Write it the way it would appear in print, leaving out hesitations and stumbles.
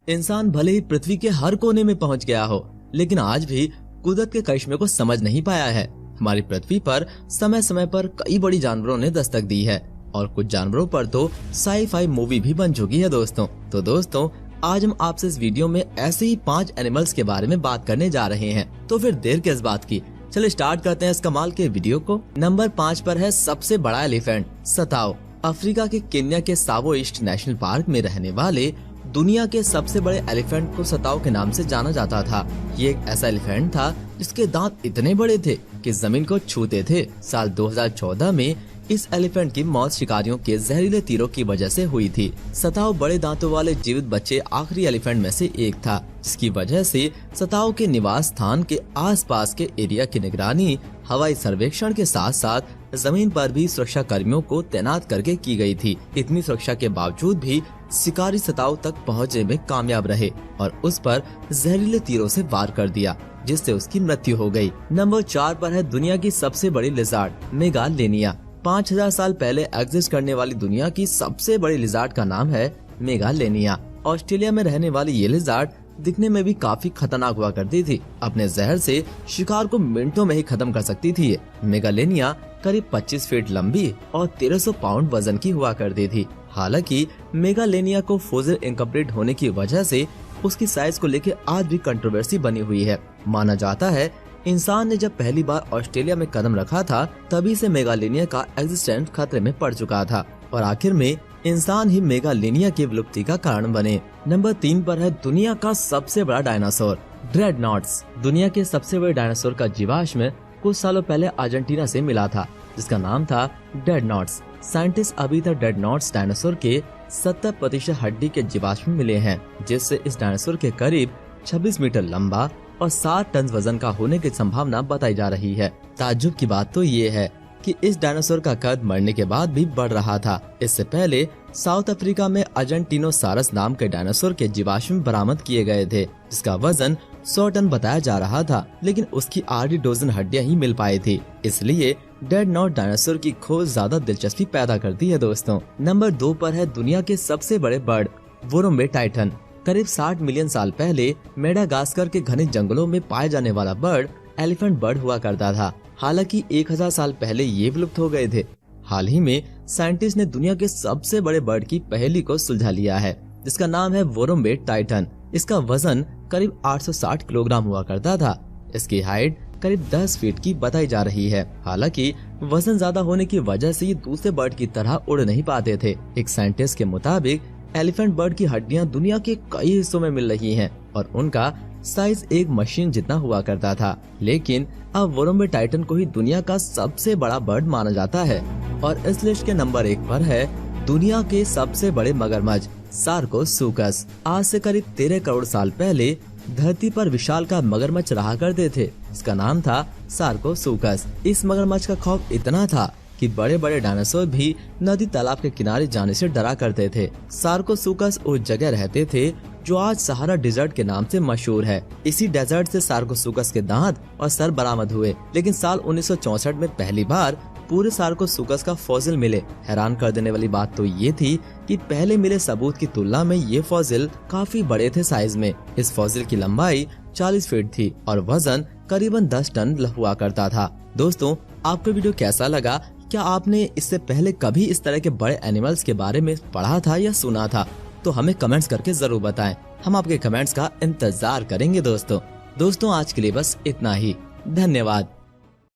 इंसान भले ही पृथ्वी के हर कोने में पहुंच गया हो, लेकिन आज भी कुदरत के करिश्मे को समझ नहीं पाया है। हमारी पृथ्वी पर समय समय पर कई बड़ी जानवरों ने दस्तक दी है और कुछ जानवरों पर तो साई-फाई मूवी भी बन चुकी है दोस्तों। तो दोस्तों, आज हम आपसे इस वीडियो में ऐसे ही 5 एनिमल्स के बारे में बात करने जा रहे हैं। तो फिर देर किस बात की, चलिए स्टार्ट करते हैं इस कमाल के वीडियो को। नंबर 5 पर है सबसे बड़ा एलिफेंट, सताओ। अफ्रीका के केन्या के सावो ईस्ट नेशनल पार्क में रहने वाले दुनिया के सबसे बड़े एलिफेंट को सताओ के नाम से जाना जाता था। ये एक ऐसा एलिफेंट था जिसके दांत इतने बड़े थे कि जमीन को छूते थे। साल 2014 में इस एलिफेंट की मौत शिकारियों के जहरीले तीरों की वजह से हुई थी। सताओ बड़े दांतों वाले जीवित बच्चे आखिरी एलिफेंट में से एक था, जिसकी वजह से सताओ के निवास स्थान के आसपास के एरिया की निगरानी हवाई सर्वेक्षण के साथ साथ जमीन पर भी सुरक्षा कर्मियों को तैनात करके की गई थी। इतनी सुरक्षा के बावजूद भी शिकारी सताओ तक पहुँचने में कामयाब रहे और उस पर जहरीले तीरों से वार कर दिया, जिससे उसकी मृत्यु हो गई। नंबर 4 पर है दुनिया की सबसे बड़ी लिजार्ड, मेगालेनिया। 5000 साल पहले एग्जिस्ट करने वाली दुनिया की सबसे बड़ी लिजार्ड का नाम है मेगालेनिया। ऑस्ट्रेलिया में रहने वाली ये लिजार्ड दिखने में भी काफी खतरनाक हुआ करती थी। अपने जहर से शिकार को मिनटों में ही खत्म कर सकती थी। मेगालेनिया करीब 25 फीट लंबी और 1300 पाउंड वजन की हुआ करती थी। हालांकि मेगालेनिया को फोसिल इनकम्प्लीट होने की वजह से उसकी साइज को लेकर आज भी कंट्रोवर्सी बनी हुई है। माना जाता है इंसान ने जब पहली बार ऑस्ट्रेलिया में कदम रखा था, तभी से मेगालेनिया का एग्जिस्टेंस खतरे में पड़ चुका था और आखिर में इंसान ही मेगालेनिया की विलुप्ति का कारण बने। नंबर 3 पर है दुनिया का सबसे बड़ा डायनासोर, ड्रेडनॉट्स। दुनिया के सबसे बड़े डायनासोर का जीवाश्म कुछ सालों पहले अर्जेंटीना से मिला था, जिसका नाम था ड्रेडनॉट्स। साइंटिस्ट अभी तक ड्रेडनॉट्स डायनासोर के 70% हड्डी के जीवाश्म मिले हैं, जिससे इस डायनासोर के करीब 26 मीटर लंबा और 7 टन वजन का होने की संभावना बताई जा रही है। ताज्जुब की बात तो ये है कि इस डायनासोर का कद मरने के बाद भी बढ़ रहा था। इससे पहले साउथ अफ्रीका में अर्जेंटिनोसारस नाम के डायनासोर के जीवाश्म बरामद किए गए थे, जिसका वजन 100 टन बताया जा रहा था, लेकिन उसकी आधी डोजन हड्डियां ही मिल पाई थी। इसलिए ड्रेडनॉट डायनासोर की खोज ज्यादा दिलचस्पी पैदा करती है दोस्तों। नंबर 2 पर है दुनिया के सबसे बड़े बर्ड, वोरोम्बे टाइटन। करीब 60 मिलियन साल पहले मेडागास्कर के घने जंगलों में पाए जाने वाला बर्ड एलिफेंट बर्ड हुआ करता था। हालांकि 1000 साल पहले ये विलुप्त हो गए थे। हाल ही में साइंटिस्ट ने दुनिया के सबसे बड़े बर्ड की पहेली को सुलझा लिया है, जिसका नाम है वोरोम्बे टाइटन। इसका वजन करीब 860 किलोग्राम हुआ करता था। इसकी हाइट करीब 10 फीट की बताई जा रही है। हालांकि वजन ज्यादा होने की वजह से ये दूसरे बर्ड की तरह उड़ नहीं पाते थे। एक साइंटिस्ट के मुताबिक एलिफेंट बर्ड की हड्डियां दुनिया के कई हिस्सों में मिल रही हैं और उनका साइज एक मशीन जितना हुआ करता था। लेकिन अब वोरोम्बे टाइटन को ही दुनिया का सबसे बड़ा बर्ड माना जाता है। और इस लिस्ट के नंबर 1 पर है दुनिया के सबसे बड़े मगरमच्छ, सार्कोसुकस। आज से करीब 13 करोड़ साल पहले धरती पर विशालकाय मगरमच्छ रहा करते थे। इसका नाम था सार्कोसुकस। इस मगरमच्छ का खौफ इतना था कि बड़े बड़े डायनासोर भी नदी तालाब के किनारे जाने से डरा करते थे। सार्कोसुकस उस जगह रहते थे जो आज सहारा डेजर्ट के नाम से मशहूर है। इसी डेजर्ट से सार्कोसुकस के दांत और सर बरामद हुए, लेकिन साल 1964 में पहली बार पूरे सार्कोसुकस का फॉसिल मिले। हैरान कर देने वाली बात तो ये थी कि पहले मिले सबूत की तुलना में ये फॉसिल काफी बड़े थे साइज में। इस फॉसिल की लंबाई 40 फीट थी और वजन करीबन 10 टन हुआ करता था। दोस्तों, आपको वीडियो कैसा लगा? क्या आपने इससे पहले कभी इस तरह के बड़े एनिमल्स के बारे में पढ़ा था या सुना था? तो हमें कमेंट्स करके जरूर बताएं। हम आपके कमेंट्स का इंतजार करेंगे दोस्तों। आज के लिए बस इतना ही। धन्यवाद।